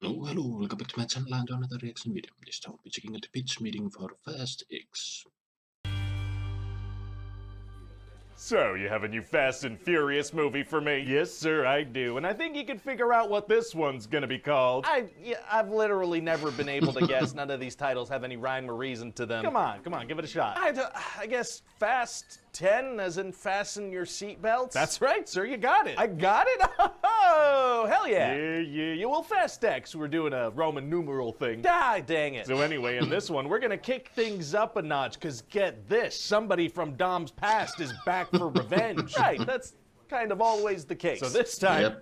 Oh, hello, welcome back to my channel and to another reaction video. This time we'll be checking out the pitch meeting for Fast X. So, you have a new Fast and Furious movie for me? Yes, sir, I do. And I think you can figure out what this one's gonna be called. I've literally never been able to guess. None of these titles have any rhyme or reason to them. Come on, give it a shot. I guess Fast 10, as in fasten your seatbelts? That's right, sir, you got it. I got it? Oh, hell yeah. Yeah. Well, Fast X, we're doing a Roman numeral thing. Ah, dang it. So anyway, in this one, we're gonna kick things up a notch, cause get this, somebody from Dom's past is back for revenge. Right, that's kind of always the case. So this time,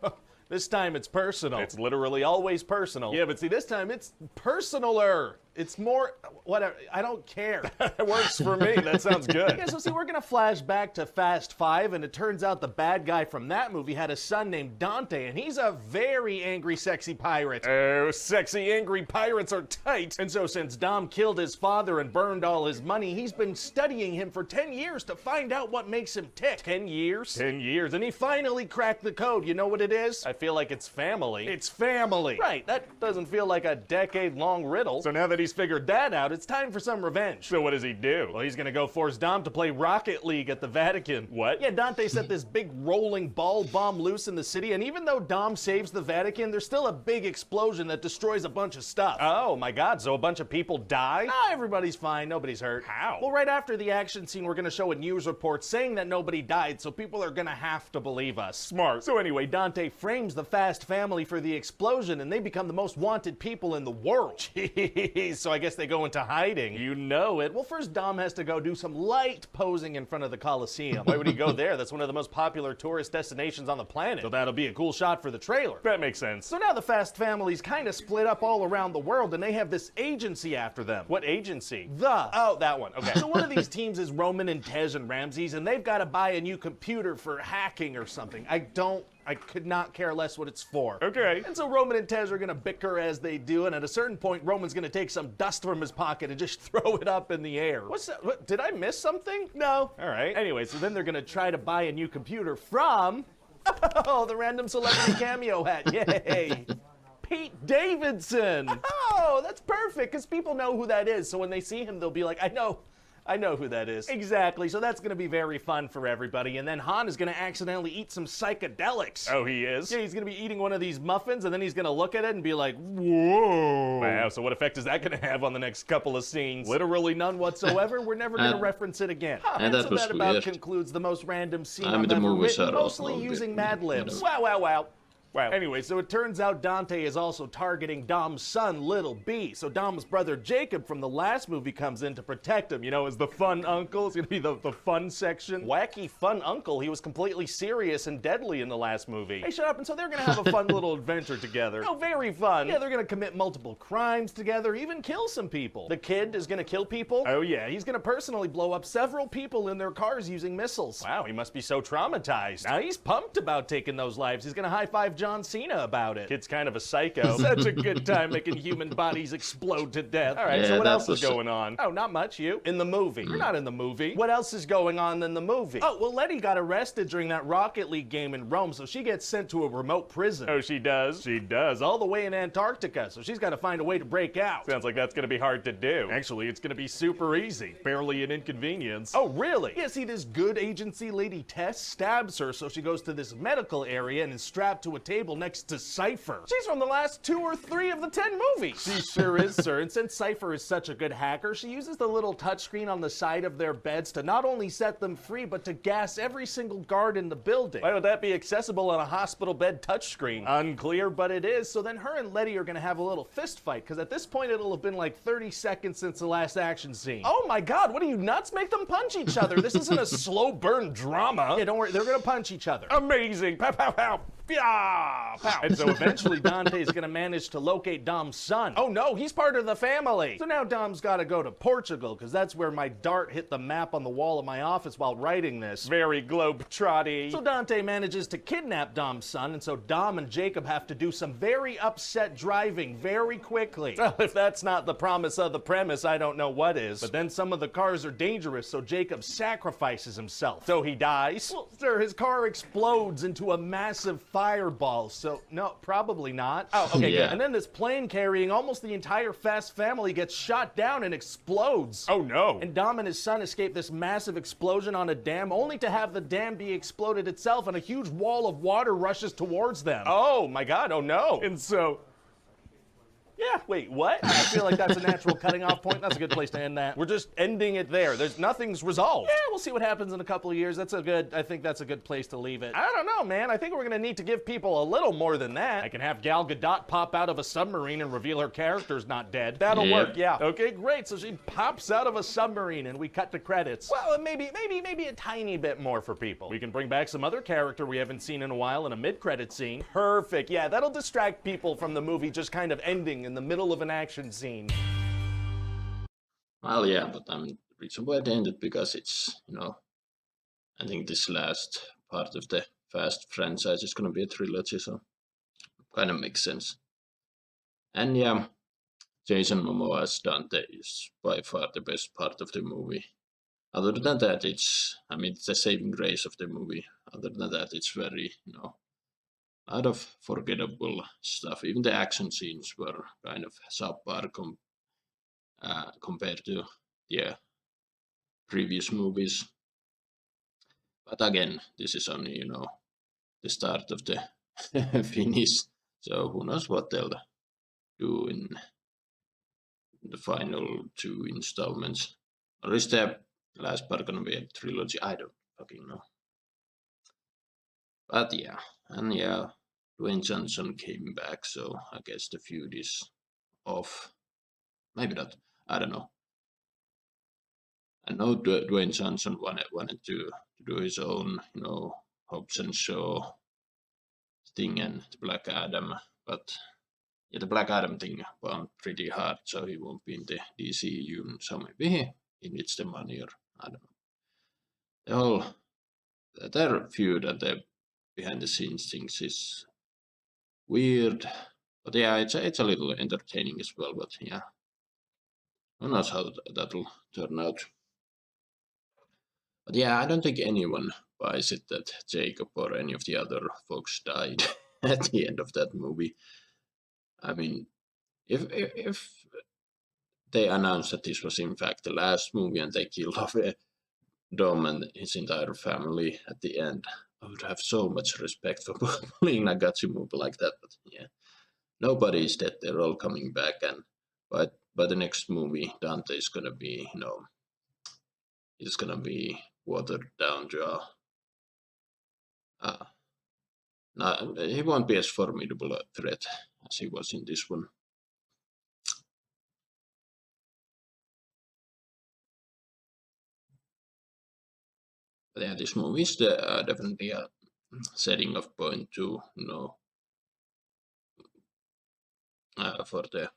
this time it's personal. It's literally always personal. Yeah, but see, this time it's personaler. It's more, whatever, I don't care. It works for me, that sounds good. Yeah, so see, we're gonna flash back to Fast 5, and it turns out the bad guy from that movie had a son named Dante, and he's a very angry, sexy pirate. Oh, sexy, angry pirates are tight. And so since Dom killed his father and burned all his money, he's been studying him for 10 years to find out what makes him tick. 10 years? 10 years, and he finally cracked the code. You know what it is? I feel like it's family. It's family. Right, that doesn't feel like a decade-long riddle. So now that he's figured that out, it's time for some revenge. So what does he do? Well, he's gonna go force Dom to play Rocket League at the Vatican. What? Yeah, Dante set this big rolling ball bomb loose in the city, and even though Dom saves the Vatican, there's still a big explosion that destroys a bunch of stuff. Oh my god, so a bunch of people die? Nah, everybody's fine, nobody's hurt. How? Well, right after the action scene, we're gonna show a news report saying that nobody died, so people are gonna have to believe us. Smart. So anyway, Dante frames the Fast family for the explosion, and they become the most wanted people in the world. Jeez, so I guess they go into hiding. You know it. Well, first Dom has to go do some light posing in front of the Coliseum. Why would he go there? That's one of the most popular tourist destinations on the planet. So that'll be a cool shot for the trailer. That makes sense. So now the Fast family's kind of split up all around the world, and they have this agency after them. What agency? Oh, that one. Okay. So one of these teams is Roman and Tej and Ramses, and they've got to buy a new computer for hacking or something. I could not care less what it's for. Okay. And so Roman and Tej are gonna bicker as they do, and at a certain point, Roman's gonna take some dust from his pocket and just throw it up in the air. What's that? What, did I miss something? No. All right. Anyway, so then they're gonna try to buy a new computer from, oh, the random celebrity cameo hat. Yay. Pete Davidson. Oh, that's perfect, because people know who that is, so when they see him, they'll be like, I know who that is. Exactly, so that's gonna be very fun for everybody, and then Han is gonna accidentally eat some psychedelics. Oh, he is? Yeah, he's gonna be eating one of these muffins, and then he's gonna look at it and be like, whoa. Wow, so what effect is that gonna have on the next couple of scenes? Literally none whatsoever. We're never gonna reference it again. And so that was that about weird. concludes the most random scene I mean, I've the ever movies written, are also mostly a bit, using Mad Libs. Wow. Wow. Anyway, so it turns out Dante is also targeting Dom's son, Little B. So Dom's brother Jacob from the last movie comes in to protect him, you know, as the fun uncle. It's gonna be the fun section. Wacky fun uncle. He was completely serious and deadly in the last movie. Hey, shut up. And so they're gonna have a fun little adventure together. Oh, very fun. Yeah, they're gonna commit multiple crimes together, even kill some people. The kid is gonna kill people. Oh yeah, he's gonna personally blow up several people in their cars using missiles. Wow, he must be so traumatized. Now he's pumped about taking those lives. He's gonna high-five John Cena about it. Kid's kind of a psycho. Such a good time making human bodies explode to death. All right, Yeah, so what that else is was- going on? Oh, not much. You? In the movie. You're not in the movie. What else is going on in the movie? Oh, well, Letty got arrested during that Rocket League game in Rome, so she gets sent to a remote prison. Oh, she does? She does. All the way in Antarctica, so she's got to find a way to break out. Sounds like that's going to be hard to do. Actually, it's going to be super easy. Barely an inconvenience. Oh, really? Yeah, see, this good agency lady Tess stabs her, so she goes to this medical area and is strapped to a table next to Cypher. She's from the last 2 or 3 of the 10 movies. She sure is, sir. And since Cypher is such a good hacker, she uses the little touchscreen on the side of their beds to not only set them free, but to gas every single guard in the building. Why would that be accessible on a hospital bed touchscreen? Unclear, but it is. So then her and Letty are gonna have a little fist fight, because at this point it'll have been like 30 seconds since the last action scene. Oh my god, what are you nuts? Make them punch each other. This isn't a slow burn drama. Yeah, don't worry, they're gonna punch each other. Amazing. Pow, pow, pow. Yeah, pow. And so eventually Dante's gonna manage to locate Dom's son. Oh no, he's part of the family. So now Dom's gotta go to Portugal, because that's where my dart hit the map on the wall of my office while writing this. Very globe-trotty. So Dante manages to kidnap Dom's son, and so Dom and Jacob have to do some very upset driving very quickly. Well, if that's not the promise of the premise, I don't know what is. But then some of the cars are dangerous, so Jacob sacrifices himself. So he dies? Well, sir, his car explodes into a massive fireballs, so no, probably not. Oh, okay, Yeah. good. And then this plane carrying almost the entire Fast family gets shot down and explodes. Oh no. And Dom and his son escape this massive explosion on a dam, only to have the dam be exploded itself, and a huge wall of water rushes towards them. Oh my god, oh no. And so, yeah, wait, what? I feel like that's a natural cutting off point. That's a good place to end that. We're just ending it there. Nothing's resolved. Yeah, we'll see what happens in a couple of years. I think that's a good place to leave it. I don't know, man. I think we're gonna need to give people a little more than that. I can have Gal Gadot pop out of a submarine and reveal her character's not dead. That'll Yeah. work, yeah. Okay, great. So she pops out of a submarine and we cut to credits. Well, maybe a tiny bit more for people. We can bring back some other character we haven't seen in a while in a mid-credit scene. Perfect. Yeah, that'll distract people from the movie just kind of ending in the middle of an action scene. Well, yeah, but the reason why it ended because it's, I think this last part of the Fast franchise is gonna be a trilogy, so kind of makes sense. And yeah, Jason Momoa as Dante is by far the best part of the movie. Other than that, it's the saving grace of the movie. Other than that, it's very, a lot of forgettable stuff. Even the action scenes were kind of subpar compared to the previous movies. But again, this is only, the start of the finish. So who knows what they'll do in the final two installments. Or is the last part gonna be a trilogy? I don't fucking know. But yeah, and yeah, Dwayne Johnson came back, so I guess the feud is off. Maybe not. I don't know. I know Dwayne Johnson wanted to do his own, Hobbs and Shaw thing and the Black Adam, but yeah, the Black Adam thing bombed pretty hard, so he won't be in the DCU. So maybe he needs the money, or I don't know. The whole their feud and the behind the scenes things is weird, but yeah, it's a little entertaining as well. But yeah, who knows how that'll turn out. But yeah, I don't think anyone buys it that Jacob or any of the other folks died at the end of that movie. I mean, if they announced that this was in fact the last movie and they killed off Dom and his entire family at the end, I would have so much respect for pulling a Nagatsu movie like that. But yeah, nobody is dead. They're all coming back, and by the next movie, Dante is gonna be, he's gonna be watered down to no, he won't be as formidable a threat as he was in this one. But yeah, this movie is definitely a setting of point to, for the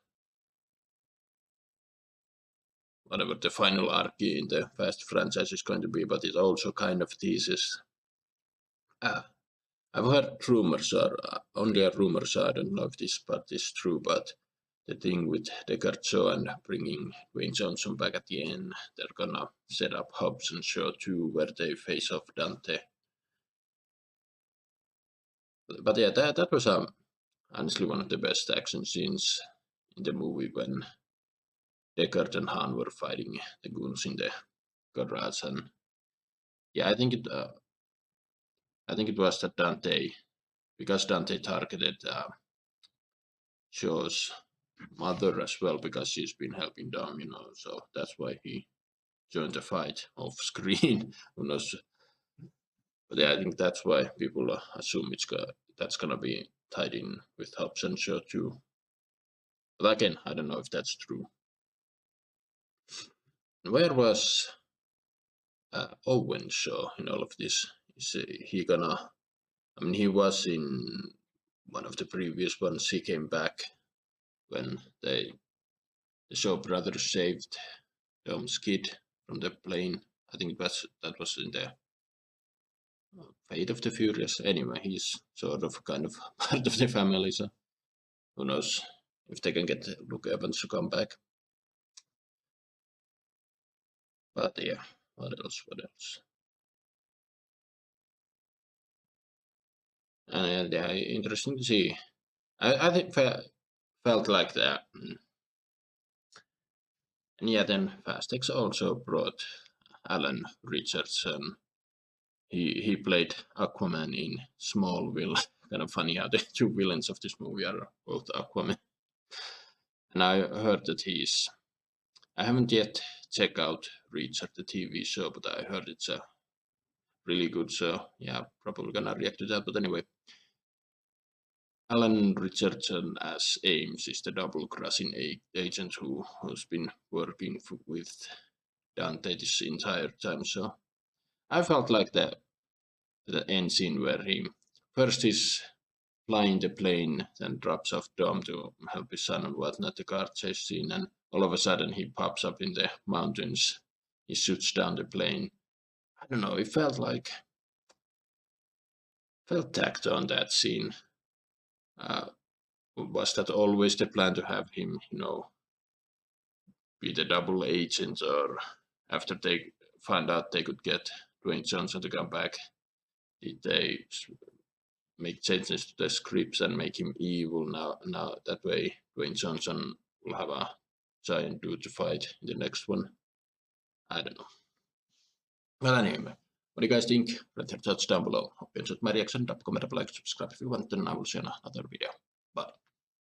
whatever the final arc in the Fast franchise is going to be, but it also kind of teases. I've heard rumors, or only a rumor, so I don't know if this part is true, but the thing with Deckard Shaw and bringing Dwayne Johnson back at the end, they're gonna set up Hobbs and Shaw 2 where they face off Dante. But yeah, that was honestly one of the best action scenes in the movie when Deckard and Han were fighting the goons in the garage, and yeah, I think it was that Dante, because Dante targeted Shaw's mother as well because she's been helping Dom, so that's why he joined the fight off screen. Who knows? But yeah, I think that's why people assume that's gonna be tied in with Hobbs and Shaw too. But again, I don't know if that's true. Where was Owen Shaw in all of this? Is he gonna? I mean, he was in one of the previous ones. He came back when the Shaw brothers saved Dom's kid from the plane. I think that was in the Fate of the Furious. Anyway, he's sort of kind of part of the family, so who knows if they can get Luke Evans to come back. But yeah, what else? And yeah, interesting to see. I think felt like that. And yeah, then Fast X also brought Alan Richardson. He played Aquaman in Smallville. Kind of funny how the two villains of this movie are both Aquaman. And I heard that I haven't yet checked out Richard the TV show, but I heard it's a really good show. Yeah, probably gonna react to that. But anyway, Alan Richardson as Ames is the double-crossing agent who's been working with Dante this entire time. So I felt like the end scene where he's flying the plane, then drops off Dom to help his son and whatnot, the car chase scene, and all of a sudden he pops up in the mountains. He shoots down the plane. I don't know. It felt tacked on that scene. Was that always the plan to have him, be the double agent, or after they found out they could get Dwayne Johnson to come back, did they make changes to the scripts and make him evil now that way Dwayne Johnson will have a giant dude to fight in the next one? I don't know. Well, anyway, what do you guys think? Let your thoughts down below. Hope you enjoyed my reaction. Drop a comment, like, subscribe if you want, and I will see you in another video.